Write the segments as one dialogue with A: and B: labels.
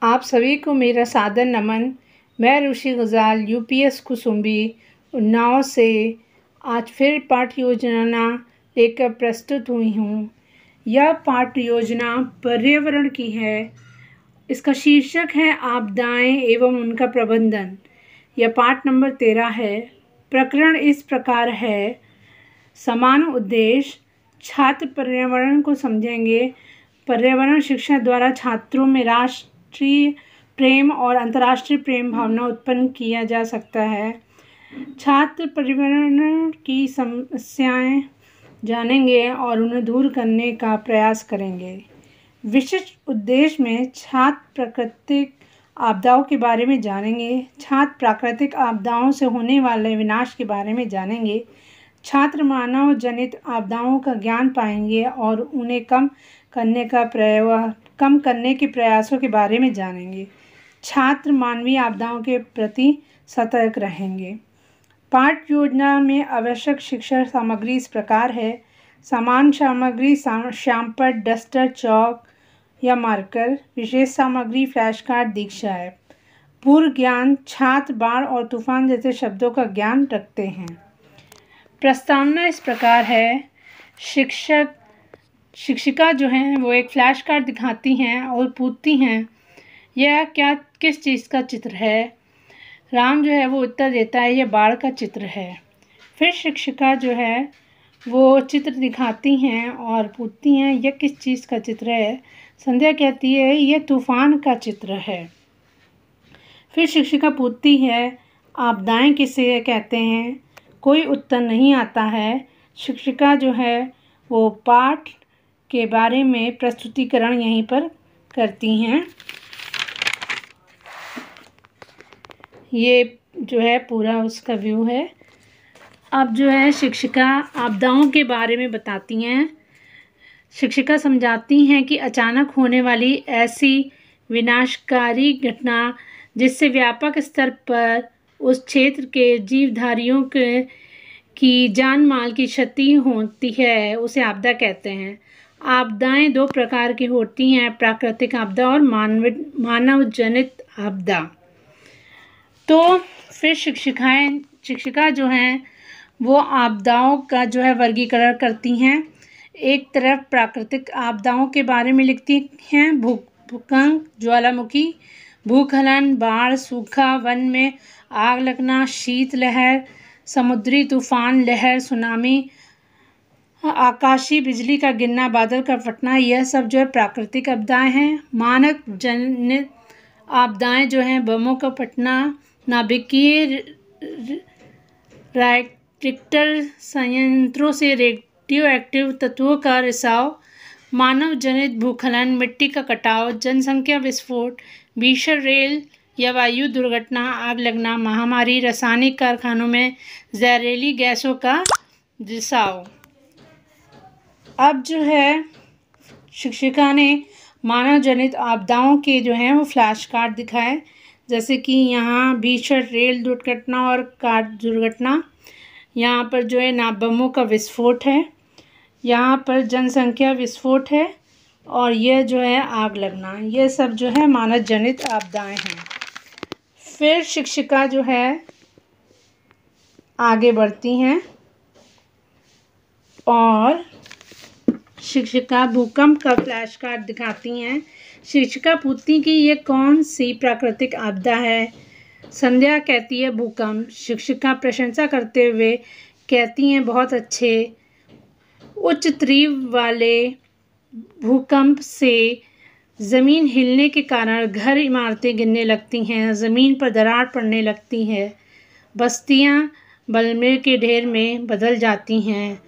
A: आप सभी को मेरा सादर नमन। मैं ऋषि गजाल यूपीएस कुसुम्बी उन्नाव से आज फिर पाठ योजना लेकर प्रस्तुत हुई हूँ। यह पाठ योजना पर्यावरण की है। इसका शीर्षक है आपदाएं एवं उनका प्रबंधन। यह पाठ नंबर 13 है। प्रकरण इस प्रकार है। समान उद्देश्य। छात्र पर्यावरण को समझेंगे। पर्यावरण शिक्षा द्वारा छात्रों में राष्ट्रीय प्रेम और अंतर्राष्ट्रीय प्रेम भावना उत्पन्न किया जा सकता है। छात्र पर्यावरण की समस्याएं जानेंगे और उन्हें दूर करने का प्रयास करेंगे। विशिष्ट उद्देश्य में छात्र प्राकृतिक आपदाओं के बारे में जानेंगे। छात्र प्राकृतिक आपदाओं से होने वाले विनाश के बारे में जानेंगे। छात्र मानव जनित आपदाओं का ज्ञान पाएंगे और उन्हें कम करने के प्रयासों के बारे में जानेंगे। छात्र मानवीय आपदाओं के प्रति सतर्क रहेंगे। पाठ योजना में आवश्यक शिक्षा सामग्री इस प्रकार है। समान सामग्री श्यामपट्ट, डस्टर, चौक या मार्कर। विशेष सामग्री फ्लैश कार्ड, दीक्षा ऐप। पूर्व ज्ञान। छात्र बाढ़ और तूफान जैसे शब्दों का ज्ञान रखते हैं। प्रस्तावना इस प्रकार है। शिक्षिका जो हैं वो एक फ्लैश कार्ड दिखाती हैं और पूछती हैं यह किस चीज़ का चित्र है। राम जो है वो उत्तर देता है यह बाढ़ का चित्र है। फिर शिक्षिका जो है वो चित्र दिखाती हैं और पूछती हैं यह किस चीज़ का चित्र है। संध्या कहती है यह तूफान का चित्र है। फिर शिक्षिका पूछती है आपदाएं किसे कहते हैं। कोई उत्तर नहीं आता है। शिक्षिका जो है वो पाठ के बारे में प्रस्तुतिकरण यहीं पर करती हैं। ये जो है पूरा उसका व्यू है। अब जो है शिक्षिका आपदाओं के बारे में बताती हैं। शिक्षिका समझाती हैं कि अचानक होने वाली ऐसी विनाशकारी घटना जिससे व्यापक स्तर पर उस क्षेत्र के जीवधारियों की जान माल की क्षति होती है उसे आपदा कहते हैं। आपदाएं दो प्रकार की होती हैं, प्राकृतिक आपदा और मानव जनित आपदा। तो फिर शिक्षिका जो हैं वो आपदाओं का जो है वर्गीकरण करती हैं। एक तरफ प्राकृतिक आपदाओं के बारे में लिखती हैं। भूकंप, ज्वालामुखी, भूस्खलन, बाढ़, सूखा, वन में आग लगना, शीतलहर, समुद्री तूफान, लहर, सुनामी, आकाशीय बिजली का गिरना, बादल का फटना, यह सब जो है प्राकृतिक आपदाएं हैं। मानव जनित आपदाएं जो हैं बमों का फटना, नाभिकीय रिएक्टर संयंत्रों से रेडियो एक्टिव तत्वों का रिसाव, मानव जनित भूस्खलन, मिट्टी का कटाव, जनसंख्या विस्फोट, भीषण रेल या वायु दुर्घटना, आग लगना, महामारी, रासायनिक कारखानों में जहरीली गैसों का रिसाव। अब जो है शिक्षिका ने मानव जनित आपदाओं के जो हैं वो फ्लैश कार्ड दिखाए। जैसे कि यहाँ भीषण रेल दुर्घटना और कार दुर्घटना, यहाँ पर जो है बमों का विस्फोट है, यहाँ पर जनसंख्या विस्फोट है और यह जो है आग लगना, ये सब जो है मानव जनित आपदाएं हैं। फिर शिक्षिका जो है आगे बढ़ती हैं और शिक्षिका भूकंप का फ्लैश कार्ड दिखाती हैं। शिक्षिका पूछती कि ये कौन सी प्राकृतिक आपदा है। संध्या कहती है भूकंप। शिक्षिका प्रशंसा करते हुए कहती हैं बहुत अच्छे। उच्च तीव्र वाले भूकंप से ज़मीन हिलने के कारण घर इमारतें गिरने लगती हैं, ज़मीन पर दरार पड़ने लगती है, बस्तियां बलमे के ढेर में बदल जाती हैं,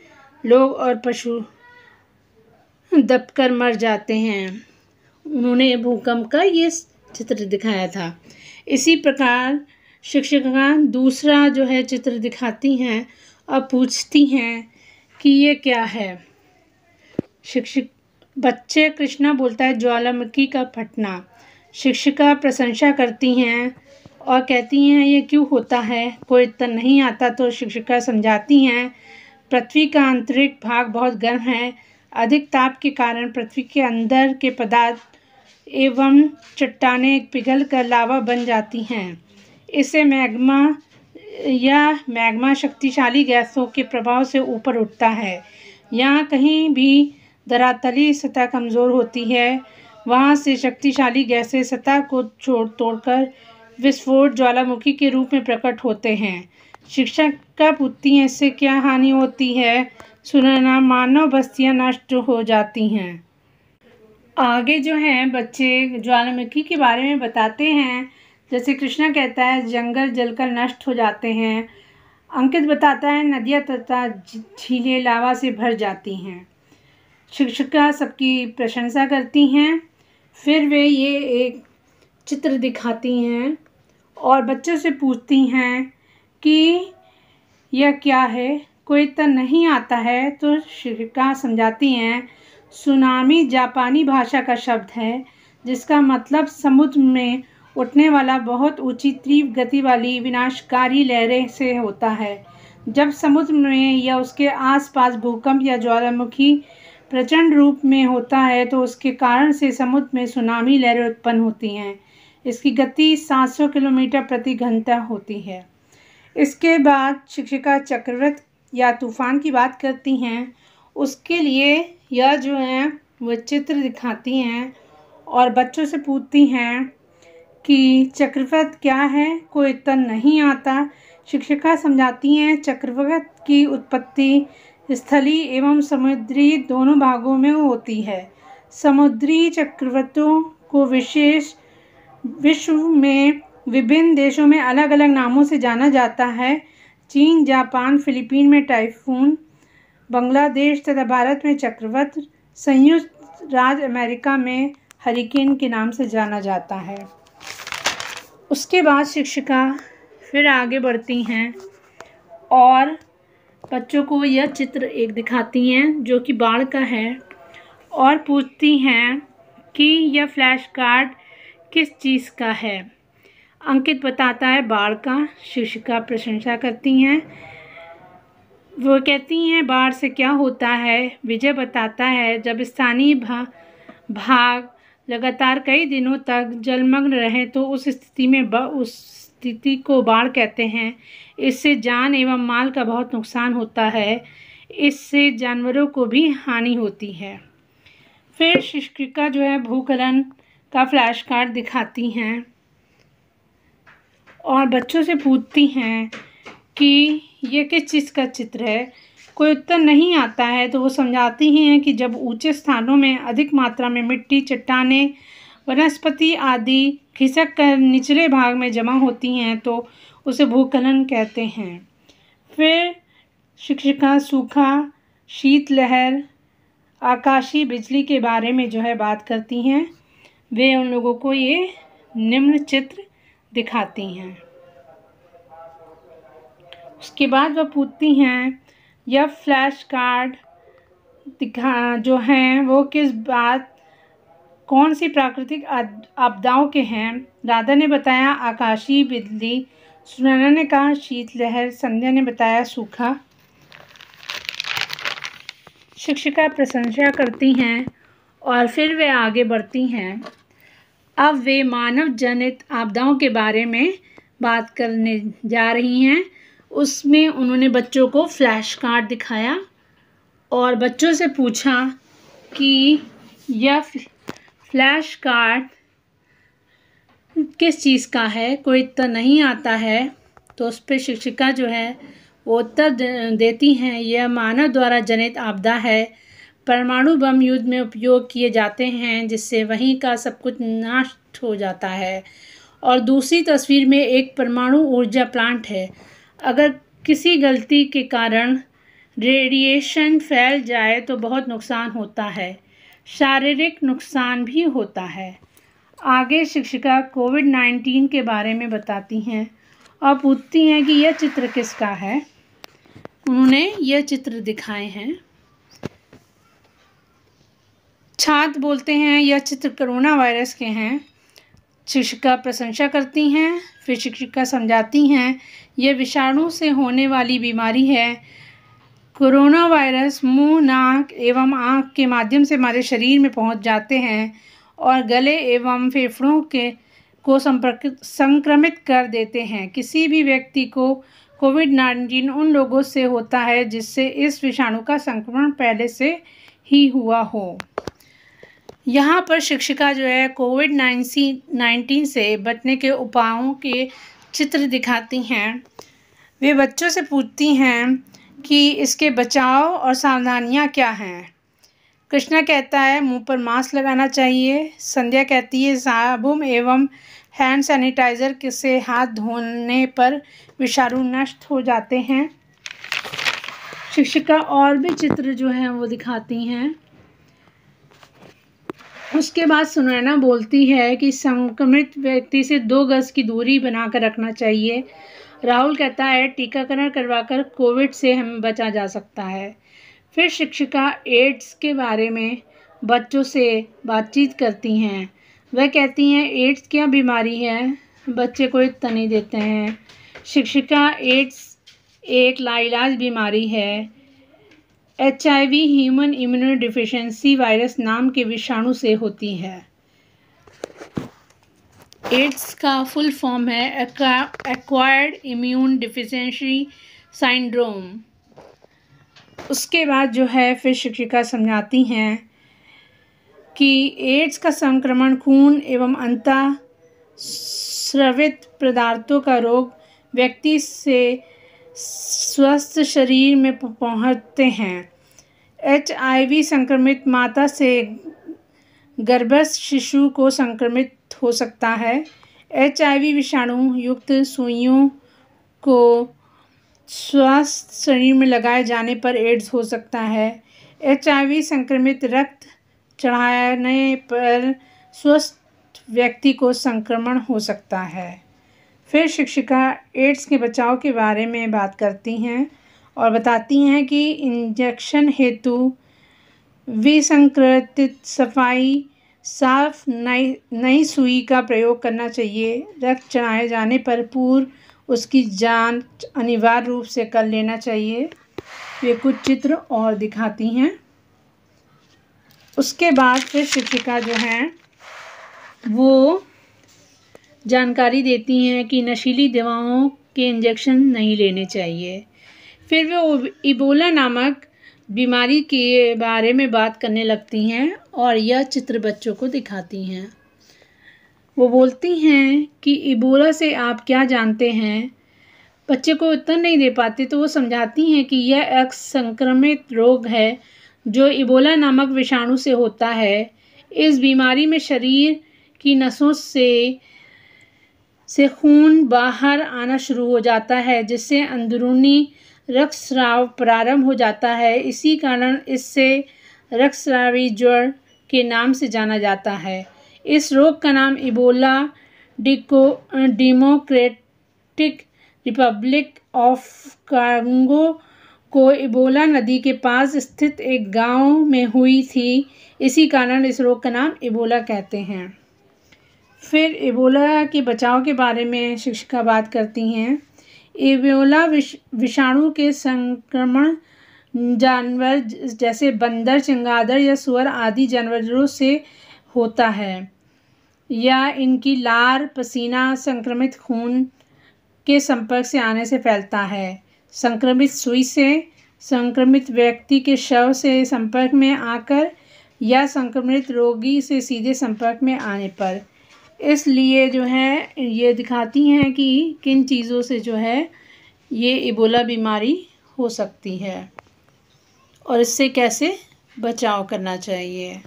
A: लोग और पशु दबकर मर जाते हैं। उन्होंने भूकंप का ये चित्र दिखाया था। इसी प्रकार शिक्षिका दूसरा जो है चित्र दिखाती हैं और पूछती हैं कि ये क्या है। बच्चे कृष्णा बोलता है ज्वालामुखी का फटना। शिक्षिका प्रशंसा करती हैं और कहती हैं ये क्यों होता है। कोई उत्तर नहीं आता तो शिक्षिका समझाती हैं पृथ्वी का आंतरिक भाग बहुत गर्म है। अधिक ताप के कारण पृथ्वी के अंदर के पदार्थ एवं चट्टानें पिघलकर लावा बन जाती हैं। इससे मैग्मा शक्तिशाली गैसों के प्रभाव से ऊपर उठता है। यहाँ कहीं भी धरातली सतह कमज़ोर होती है, वहाँ से शक्तिशाली गैसें सतह को तोड़कर विस्फोट ज्वालामुखी के रूप में प्रकट होते हैं। शिक्षिका पूछती हैं, इससे क्या हानि होती है? सुनना, मानव बस्तियाँ नष्ट हो जाती हैं। आगे जो हैं बच्चे ज्वालामुखी के बारे में बताते हैं। जैसे कृष्णा कहता है जंगल जलकर नष्ट हो जाते हैं। अंकित बताता है नदियाँ तथा झीलें लावा से भर जाती हैं। शिक्षिका सबकी प्रशंसा करती हैं। फिर वे ये एक चित्र दिखाती हैं और बच्चों से पूछती हैं कि यह क्या है, कोई तो नहीं आता है। तो शिक्षिका समझाती हैं सुनामी जापानी भाषा का शब्द है जिसका मतलब समुद्र में उठने वाला बहुत ऊंची तीव्र गति वाली विनाशकारी लहरें से होता है। जब समुद्र में या उसके आसपास भूकंप या ज्वालामुखी प्रचंड रूप में होता है तो उसके कारण से समुद्र में सुनामी लहरें उत्पन्न होती हैं। इसकी गति 700 किलोमीटर प्रति घंटा होती है। इसके बाद शिक्षिका चक्रवात या तूफान की बात करती हैं। उसके लिए यह जो है वो चित्र दिखाती हैं और बच्चों से पूछती हैं कि चक्रवात क्या है, कोई तो नहीं आता। शिक्षिका समझाती हैं चक्रवात की उत्पत्ति स्थलीय एवं समुद्री दोनों भागों में होती है। समुद्री चक्रवातों को विश्व में विभिन्न देशों में अलग अलग नामों से जाना जाता है। चीन, जापान, फिलीपीन में टाइफून, बांग्लादेश तथा भारत में चक्रवात, संयुक्त राज्य अमेरिका में हरिकेन के नाम से जाना जाता है। उसके बाद शिक्षिका फिर आगे बढ़ती हैं और बच्चों को यह चित्र एक दिखाती हैं जो कि बाढ़ का है और पूछती हैं कि यह फ्लैश कार्ड किस चीज़ का है। अंकित बताता है बाढ़ का। शिक्षिका प्रशंसा करती हैं। वो कहती हैं बाढ़ से क्या होता है। विजय बताता है जब स्थानीय भाग लगातार कई दिनों तक जलमग्न रहे तो उस स्थिति को बाढ़ कहते हैं। इससे जान एवं माल का बहुत नुकसान होता है। इससे जानवरों को भी हानि होती है। फिर शिक्षिका जो है भूस्खलन का फ्लैश कार्ड दिखाती हैं और बच्चों से पूछती हैं कि ये किस चीज़ का चित्र है, कोई उत्तर नहीं आता है। तो वो समझाती हैं कि जब ऊंचे स्थानों में अधिक मात्रा में मिट्टी, चट्टानें, वनस्पति आदि खिसक कर निचले भाग में जमा होती हैं तो उसे भूस्खलन कहते हैं। फिर शिक्षिका सूखा, शीतलहर, आकाशीय बिजली के बारे में जो है बात करती हैं। वे उन लोगों को ये निम्न चित्र दिखाती हैं। उसके बाद वह पूछती हैं यह फ्लैश कार्ड जो हैं वो किस बात, कौन सी प्राकृतिक आपदाओं के हैं। राधा ने बताया आकाशीय बिजली, सुनैना ने कहा शीतलहर, संध्या ने बताया सूखा। शिक्षिका प्रशंसा करती हैं और फिर वे आगे बढ़ती हैं। अब वे मानव जनित आपदाओं के बारे में बात करने जा रही हैं। उसमें उन्होंने बच्चों को फ्लैश कार्ड दिखाया और बच्चों से पूछा कि यह फ्लैश कार्ड किस चीज़ का है, कोई तो नहीं आता है। तो उस पर शिक्षिका जो है वो उत्तर देती हैं यह मानव द्वारा जनित आपदा है। परमाणु बम युद्ध में उपयोग किए जाते हैं जिससे वहीं का सब कुछ नष्ट हो जाता है। और दूसरी तस्वीर में एक परमाणु ऊर्जा प्लांट है। अगर किसी गलती के कारण रेडिएशन फैल जाए तो बहुत नुकसान होता है, शारीरिक नुकसान भी होता है। आगे शिक्षिका कोविड-19 के बारे में बताती हैं और पूछती हैं कि यह चित्र किसका है। उन्होंने यह चित्र दिखाए हैं। छात्र बोलते हैं यह चित्र कोरोना वायरस के हैं। शिक्षिका प्रशंसा करती हैं। फिर शिक्षिका समझाती हैं यह विषाणु से होने वाली बीमारी है कोरोना वायरस मुंह, नाक एवं आँख के माध्यम से हमारे शरीर में पहुंच जाते हैं और गले एवं फेफड़ों को संक्रमित कर देते हैं। किसी भी व्यक्ति को कोविड-19 उन लोगों से होता है जिससे इस विषाणु का संक्रमण पहले से ही हुआ हो। यहाँ पर शिक्षिका जो है कोविड-19 से बचने के उपायों के चित्र दिखाती हैं। वे बच्चों से पूछती हैं कि इसके बचाव और सावधानियाँ क्या हैं। कृष्णा कहता है मुंह पर मास्क लगाना चाहिए। संध्या कहती है साबुन एवं हैंड सैनिटाइज़र से हाथ धोने पर विषाणु नष्ट हो जाते हैं। शिक्षिका और भी चित्र जो हैं वो दिखाती हैं। उसके बाद सुनैना बोलती है कि संक्रमित व्यक्ति से 2 गज की दूरी बनाकर रखना चाहिए। राहुल कहता है टीकाकरण करवाकर कोविड से हमें बचा जा सकता है। फिर शिक्षिका एड्स के बारे में बच्चों से बातचीत करती हैं। वह कहती हैं एड्स क्या बीमारी है, बच्चे कोई उत्तर नहीं देते हैं। शिक्षिका एड्स एक लाइलाज बीमारी है। HIV ह्यूमन इम्यूनोडिफिशियेंसी वायरस नाम के विषाणु से होती है। एड्स का फुल फॉर्म है एक्वायर्ड इम्यून डिफिशियंसी सिंड्रोम। उसके बाद जो है फिर शिक्षिका समझाती हैं कि एड्स का संक्रमण खून एवं अंतः स्रावित पदार्थों का रोग व्यक्ति से स्वस्थ शरीर में पहुंचते हैं। HIV संक्रमित माता से गर्भस्थ शिशु को संक्रमित हो सकता है। HIV विषाणु युक्त सुइयों को स्वस्थ शरीर में लगाए जाने पर एड्स हो सकता है। HIV संक्रमित रक्त चढ़ाने पर स्वस्थ व्यक्ति को संक्रमण हो सकता है। फिर शिक्षिका एड्स के बचाव के बारे में बात करती हैं और बताती हैं कि इंजेक्शन हेतु विसंक्रमित सफाई साफ नई सुई का प्रयोग करना चाहिए। रक्त चढ़ाए जाने पर पूर्व उसकी जांच अनिवार्य रूप से कर लेना चाहिए। ये कुछ चित्र और दिखाती हैं। उसके बाद फिर शिक्षिका जो हैं वो जानकारी देती हैं कि नशीली दवाओं के इंजेक्शन नहीं लेने चाहिए। फिर वे इबोला नामक बीमारी के बारे में बात करने लगती हैं और यह चित्र बच्चों को दिखाती हैं। वो बोलती हैं कि इबोला से आप क्या जानते हैं। बच्चे को उत्तर नहीं दे पाते तो वो समझाती हैं कि यह एक संक्रमित रोग है जो इबोला नामक विषाणु से होता है। इस बीमारी में शरीर की नसों से खून बाहर आना शुरू हो जाता है जिससे अंदरूनी रक्तस्राव प्रारंभ हो जाता है। इसी कारण इससे रक्तस्रावी ज्वर के नाम से जाना जाता है। इस रोग का नाम Ebola democratic Republic of Congo को इबोला नदी के पास स्थित एक गांव में हुई थी। इसी कारण इस रोग का नाम इबोला कहते हैं। फिर इबोला के बचाव के बारे में शिक्षिका बात करती हैं। इबोला विषाणु के संक्रमण जानवर जैसे बंदर, चमगादड़ या सुअर आदि जानवरों से होता है या इनकी लार, पसीना, संक्रमित खून के संपर्क से आने से फैलता है। संक्रमित सुई से, संक्रमित व्यक्ति के शव से संपर्क में आकर या संक्रमित रोगी से सीधे संपर्क में आने पर। इसलिए जो है ये दिखाती हैं कि किन चीज़ों से जो है ये इबोला बीमारी हो सकती है और इससे कैसे बचाव करना चाहिए।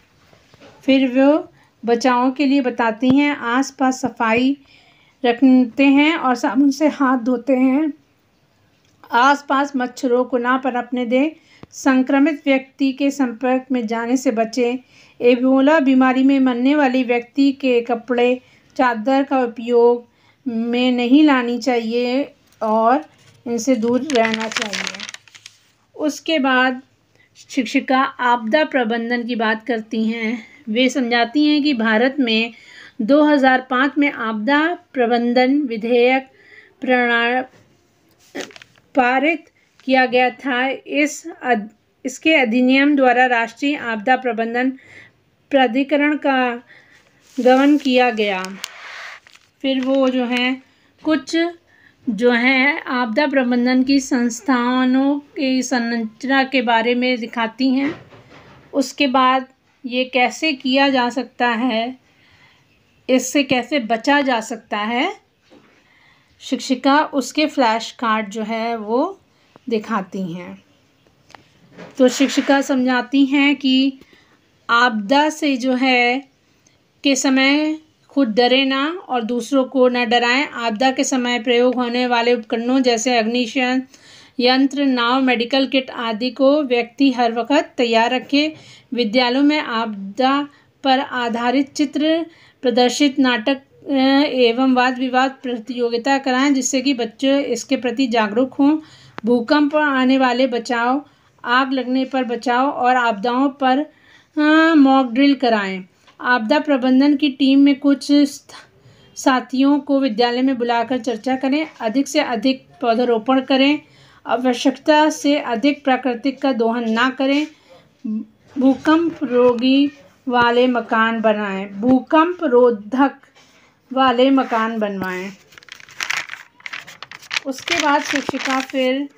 A: फिर वो बचाव के लिए बताती हैं आसपास सफाई रखते हैं और साबुन से हाथ धोते हैं। आसपास मच्छरों को ना पनपने दें। संक्रमित व्यक्ति के संपर्क में जाने से बचें। इबोला बीमारी में मरने वाले व्यक्ति के कपड़े, चादर का उपयोग में नहीं लानी चाहिए और इनसे दूर रहना चाहिए। उसके बाद शिक्षिका आपदा प्रबंधन की बात करती हैं। वे समझाती हैं कि भारत में 2005 में आपदा प्रबंधन विधेयक पारित किया गया था। इसके अधिनियम द्वारा राष्ट्रीय आपदा प्रबंधन प्राधिकरण का गठन किया गया। फिर वो जो है कुछ जो है आपदा प्रबंधन की संस्थानों की संरचना के बारे में दिखाती हैं। उसके बाद ये कैसे किया जा सकता है, इससे कैसे बचा जा सकता है, शिक्षिका उसके फ्लैश कार्ड जो है वो दिखाती हैं। तो शिक्षिका समझाती हैं कि आपदा से जो है के समय खुद डरे ना और दूसरों को न डराएं। आपदा के समय प्रयोग होने वाले उपकरणों जैसे अग्निशमन यंत्र, नाव, मेडिकल किट आदि को व्यक्ति हर वक्त तैयार रखे। विद्यालयों में आपदा पर आधारित चित्र प्रदर्शित, नाटक एवं वाद विवाद प्रतियोगिता कराएं जिससे कि बच्चे इसके प्रति जागरूक हों। भूकंप आने वाले बचाव, आग लगने पर बचाव और आपदाओं पर मॉक ड्रिल कराएं। आपदा प्रबंधन की टीम में कुछ साथियों को विद्यालय में बुलाकर चर्चा करें। अधिक से अधिक पौधारोपण करें। आवश्यकता से अधिक प्राकृतिक का दोहन ना करें। भूकंप रोधी वाले मकान बनाएं। भूकंप रोधक वाले मकान बनवाएं। उसके बाद शिक्षिका फिर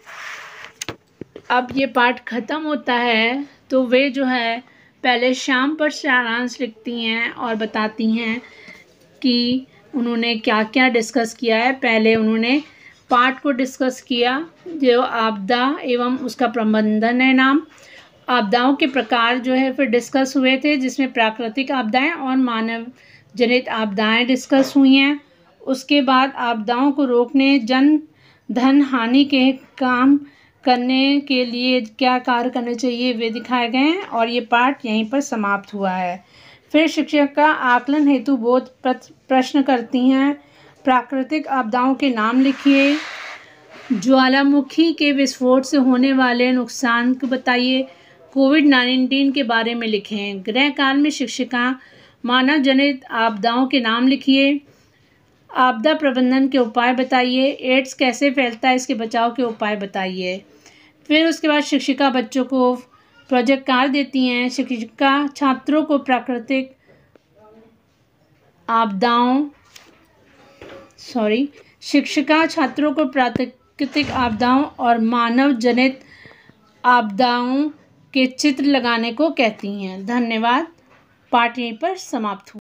A: अब ये पाठ ख़त्म होता है तो वे जो है पहले शाम पर सारांश लिखती हैं और बताती हैं कि उन्होंने क्या क्या डिस्कस किया है। पहले उन्होंने पाठ को डिस्कस किया जो आपदा एवं उसका प्रबंधन है नाम। आपदाओं के प्रकार जो है फिर डिस्कस हुए थे जिसमें प्राकृतिक आपदाएं और मानव जनित आपदाएं डिस्कस हुई हैं। उसके बाद आपदाओं को रोकने, जन धन हानि के काम करने के लिए क्या कार्य करने चाहिए वे दिखाए गए हैं और ये पाठ यहीं पर समाप्त हुआ है। फिर शिक्षिका आकलन हेतु बोध प्रश्न करती हैं। प्राकृतिक आपदाओं के नाम लिखिए। ज्वालामुखी के विस्फोट से होने वाले नुकसान को बताइए। कोविड-19 के बारे में लिखें। गृह काल में शिक्षिका मानव जनित आपदाओं के नाम लिखिए। आपदा प्रबंधन के उपाय बताइए। एड्स कैसे फैलता है, इसके बचाव के उपाय बताइए। फिर उसके बाद शिक्षिका बच्चों को प्रोजेक्ट कार्य देती हैं। शिक्षिका छात्रों को प्राकृतिक आपदाओं और मानव जनित आपदाओं के चित्र लगाने को कहती हैं। धन्यवाद। पाठ यहीं पर समाप्त हुआ।